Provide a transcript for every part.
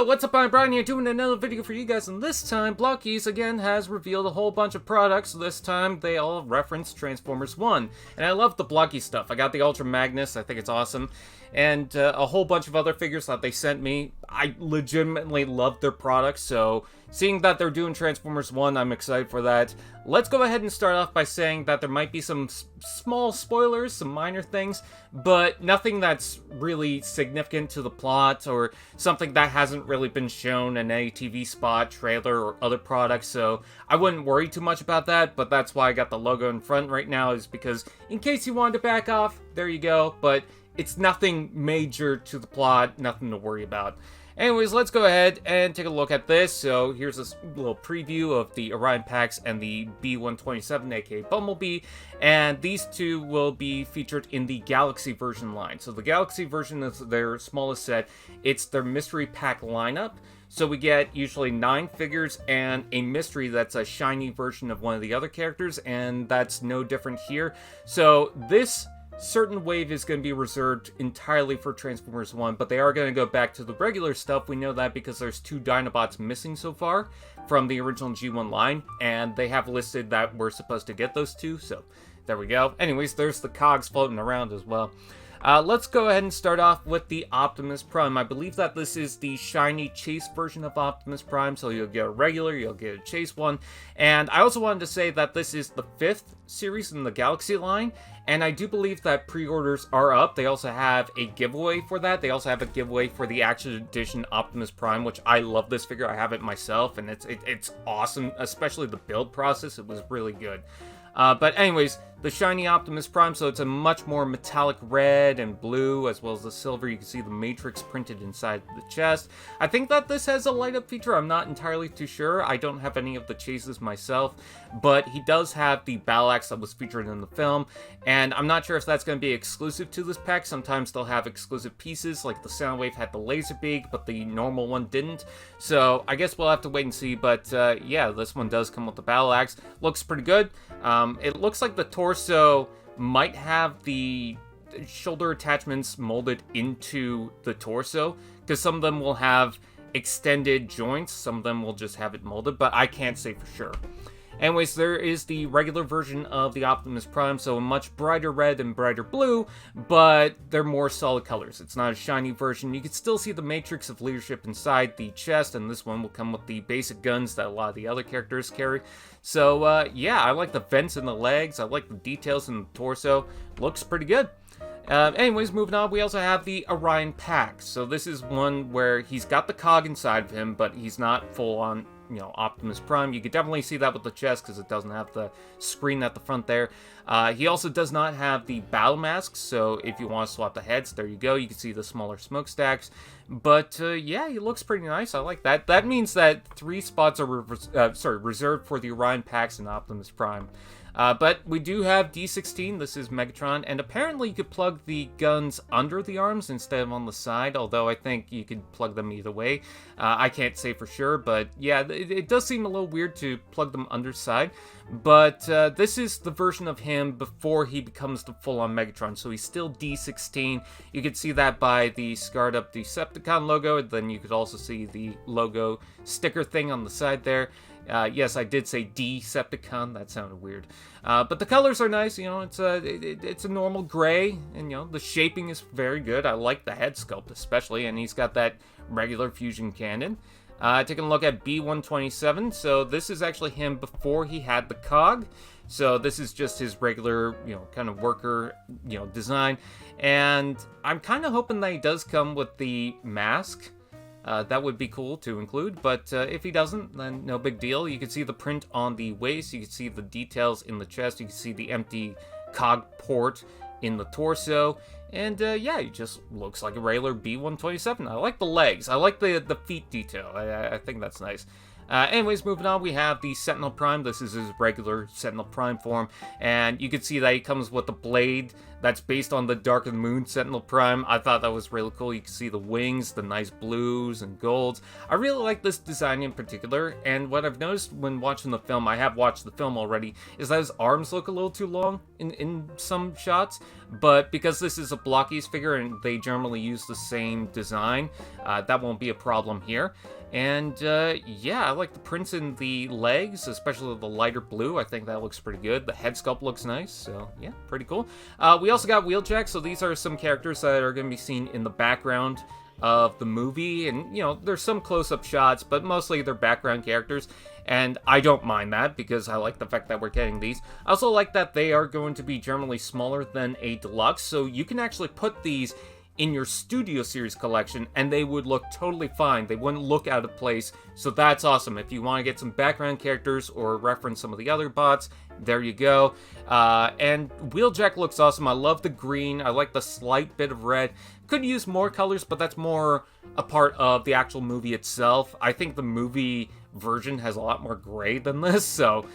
what's up, I'm Brian here doing another video for you guys, and this time Blokees again has revealed a whole bunch of products. This time they all reference Transformers 1, and I love the Blokees stuff. I got the Ultra Magnus, I think it's awesome, and a whole bunch of other figures that they sent me. I legitimately love their products, so seeing that they're doing Transformers 1, I'm excited for that. Let's go ahead and start off by saying that there might be some small spoilers, some minor things, but nothing that's really significant to the plot or something that hasn't really been shown in any TV spot, trailer, or other products, so I wouldn't worry too much about that, but that's why I got the logo in front right now, is because in case you wanted to back off, there you go, but it's nothing major to the plot, nothing to worry about. Anyways, let's go ahead and take a look at this. So here's this little preview of the Orion packs and the B-127, aka Bumblebee, and these two will be featured in the Galaxy version line. So the Galaxy version is their smallest set. It's their mystery pack lineup. So we get usually 9 figures and a mystery that's a shiny version of one of the other characters, and that's no different here. So this certain wave is going to be reserved entirely for Transformers 1, but they are going to go back to the regular stuff. We know that because there's 2 Dinobots missing so far from the original G1 line, and they have listed that we're supposed to get those 2, so there we go. Anyways, there's the cogs floating around as well. Let's go ahead and start off with the Optimus Prime. I believe that this is the shiny chase version of Optimus Prime, so you'll get a regular, you'll get a chase one. And I also wanted to say that this is the 5th series in the Galaxy line, and I do believe that pre-orders are up. They also have a giveaway for that. They also have a giveaway for the Action Edition Optimus Prime, which I love this figure. I have it myself, and it's awesome, especially the build process. It was really good. But anyways, the shiny Optimus Prime, so it's a much more metallic red and blue, as well as the silver. You can see the Matrix printed inside the chest. I think that this has a light-up feature. I'm not entirely too sure. I don't have any of the chases myself, but he does have the battle axe that was featured in the film, and I'm not sure if that's going to be exclusive to this pack. Sometimes they'll have exclusive pieces, like the Soundwave had the laser beak, but the normal one didn't. So I guess we'll have to wait and see, but yeah, this one does come with the battle axe. Looks pretty good. It looks like the torso might have the shoulder attachments molded into the torso, because some of them will have extended joints, some of them will just have it molded, but I can't say for sure. Anyways, there is the regular version of the Optimus Prime, so a much brighter red and brighter blue, but they're more solid colors. It's not a shiny version. You can still see the Matrix of Leadership inside the chest, and this one will come with the basic guns that a lot of the other characters carry. So, yeah, I like the vents in the legs. I like the details in the torso. Looks pretty good. Anyways, moving on, we also have the Orion pack. So this is one where he's got the cog inside of him, but he's not full on, you know, Optimus Prime. You can definitely see that with the chest because it doesn't have the screen at the front there. He also does not have the battle masks, so if you want to swap the heads, there you go. You can see the smaller smokestacks. But yeah, he looks pretty nice. I like that. That means that 3 spots are reserved for the Orion packs and Optimus Prime. But we do have D16, this is Megatron, and apparently you could plug the guns under the arms instead of on the side, although I think you could plug them either way. I can't say for sure, but yeah, it does seem a little weird to plug them underside. But this is the version of him before he becomes the full-on Megatron, so he's still D16. You can see that by the scarred up Decepticon logo, and then you could also see the logo sticker thing on the side there. Yes, I did say Decepticon. That sounded weird. But the colors are nice. You know, it's a normal gray, and you know the shaping is very good. I like the head sculpt especially, and he's got that regular fusion cannon. Taking a look at B-127. So this is actually him before he had the cog. So this is just his regular, you know, kind of worker, you know, design. And I'm kind of hoping that he does come with the mask. That would be cool to include, but if he doesn't, then no big deal. You can see the print on the waist, you can see the details in the chest, you can see the empty cog port in the torso, and yeah, he just looks like a regular B-127. I like the legs, I like the feet detail, I think that's nice. Anyways, moving on, we have the Sentinel Prime. This is his regular Sentinel Prime form, and you can see that he comes with a blade that's based on the Dark of the Moon Sentinel Prime. I thought that was really cool. You can see the wings, the nice blues and golds. I really like this design in particular, and what I've noticed when watching the film, I have watched the film already, is that his arms look a little too long in some shots, but because this is a Blokees figure and they generally use the same design, that won't be a problem here. And yeah, I like the prints in the legs, especially the lighter blue. I think that looks pretty good. The head sculpt looks nice, so yeah, pretty cool. We also got Wheeljack, so these are some characters that are going to be seen in the background of the movie. And, you know, there's some close-up shots, but mostly they're background characters. And I don't mind that, because I like the fact that we're getting these. I also like that they are going to be generally smaller than a deluxe, so you can actually put these in your Studio Series collection, and they would look totally fine. They wouldn't look out of place, so that's awesome. If you want to get some background characters or reference some of the other bots, there you go. And Wheeljack looks awesome. I love the green. I like the slight bit of red. Could use more colors, but that's more a part of the actual movie itself. I think the movie version has a lot more gray than this, so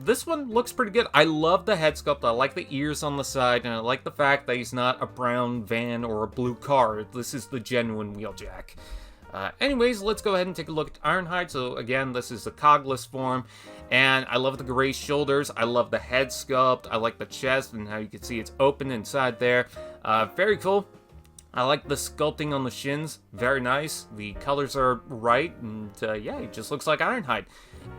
this one looks pretty good. I love the head sculpt. I like the ears on the side, and I like the fact that he's not a brown van or a blue car. This is the genuine Wheeljack. Anyways, let's go ahead and take a look at Ironhide. So again, this is the cogless form, and I love the gray shoulders. I love the head sculpt. I like the chest and how you can see it's open inside there. Very cool. I like the sculpting on the shins. Very nice. The colors are right, and yeah, it just looks like Ironhide.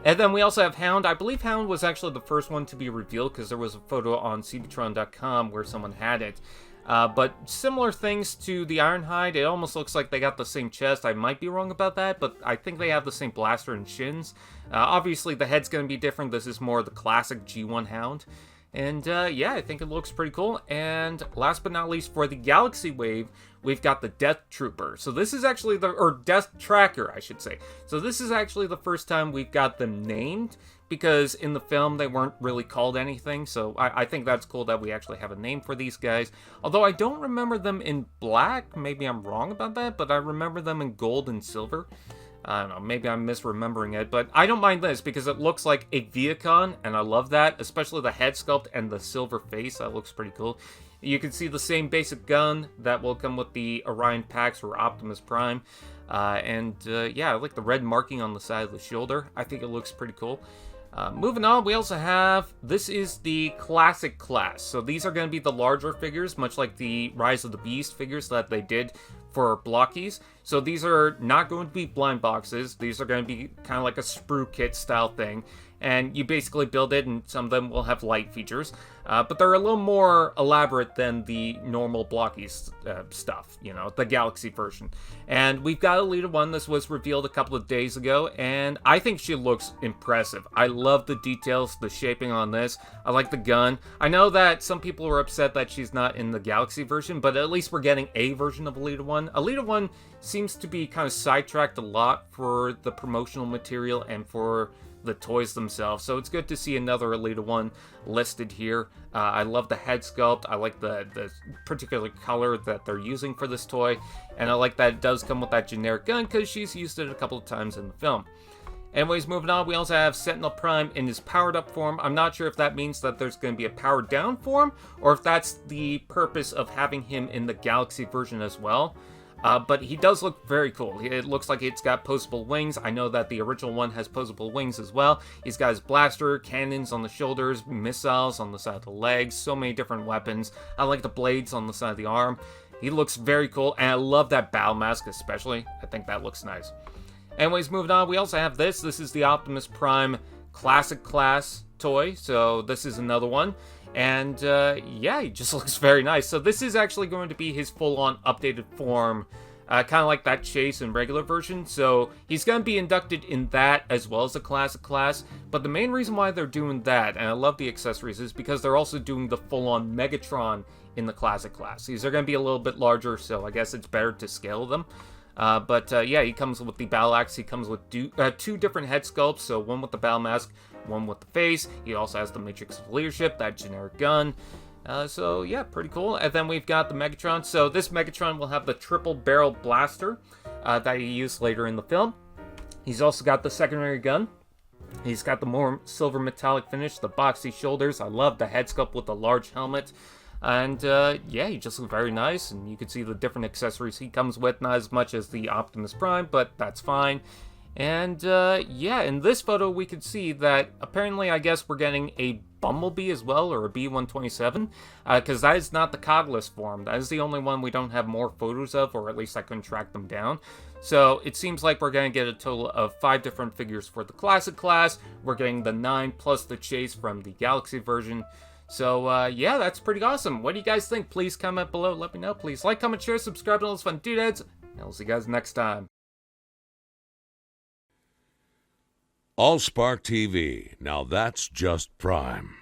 And then we also have Hound. I believe Hound was actually the first one to be revealed, because there was a photo on cbtron.com where someone had it. But similar things to the Ironhide. It almost looks like they got the same chest. I might be wrong about that, but I think they have the same blaster and shins. Obviously, the head's going to be different. This is more the classic G1 Hound. And yeah, I think it looks pretty cool. And last but not least, for the Galaxy Wave, we've got the Death Trooper. So this is actually or Death Tracker, I should say. So this is actually the first time we've got them named, because in the film they weren't really called anything. So I think that's cool that we actually have a name for these guys. Although I don't remember them in black. Maybe I'm wrong about that, but I remember them in gold and silver. I don't know, maybe I'm misremembering it, but I don't mind this because it looks like a Viacon, and I love that, especially the head sculpt and the silver face. That looks pretty cool. You can see the same basic gun that will come with the Orion packs or Optimus Prime. Yeah, I like the red marking on the side of the shoulder. I think it looks pretty cool. Moving on, we also have, this is the Classic Class. So these are going to be the larger figures, much like the Rise of the Beast figures that they did for Blokees. So these are not going to be blind boxes. These are going to be kind of like a sprue kit style thing. And you basically build it, and some of them will have light features. But they're a little more elaborate than the normal Blokees stuff, you know, the Galaxy version. And we've got Elita 1. This was revealed a couple of days ago, and I think she looks impressive. I love the details, the shaping on this. I like the gun. I know that some people were upset that she's not in the Galaxy version, but at least we're getting a version of Elita 1. Elita 1 seems to be kind of sidetracked a lot for the promotional material and for the toys themselves, so it's good to see another Elita 1 listed here. I love the head sculpt. I like the particular color that they're using for this toy, and I like that it does come with that generic gun because she's used it a couple of times in the film. Anyways, moving on, we also have Sentinel Prime in his powered up form. I'm not sure if that means that there's going to be a powered down form, or if that's the purpose of having him in the Galaxy version as well. But he does look very cool. It looks like it's got posable wings. I know that the original one has posable wings as well. He's got his blaster, cannons on the shoulders, missiles on the side of the legs, so many different weapons. I like the blades on the side of the arm. He looks very cool, and I love that battle mask especially. I think that looks nice. Anyways, moving on, we also have this. This is the Optimus Prime Classic Class toy, so this is another one. And yeah, he just looks very nice. So this is actually going to be his full-on updated form, kind of like that Chase and regular version. So he's going to be inducted in that as well as the Classic Class. But the main reason why they're doing that, and I love the accessories, is because they're also doing the full-on Megatron in the Classic Class. These are going to be a little bit larger, so I guess it's better to scale them. Yeah, he comes with the battle axe. He comes with two different head sculpts, so one with the battle mask, one with the face. He also has the Matrix of Leadership, that generic gun. So yeah, pretty cool. And then we've got the Megatron. So this Megatron will have the triple barrel blaster that he used later in the film. He's also got the secondary gun. He's got the more silver metallic finish, the boxy shoulders. I love the head sculpt with the large helmet. And yeah, he just looks very nice, and you can see the different accessories he comes with. Not as much as the Optimus Prime, but that's fine. And yeah, in this photo we can see that apparently, I guess, we're getting a Bumblebee as well, or a B-127, because that is not the cogless form. That is the only one we don't have more photos of, or at least I couldn't track them down. So it seems like we're going to get a total of 5 different figures for the Classic class. We're getting the 9 plus the Chase from the Galaxy version. So, yeah, that's pretty awesome. What do you guys think? Please comment below. Let me know. Please like, comment, share, subscribe to all those fun doodads. And I'll see you guys next time. AllSpark TV. Now that's just prime.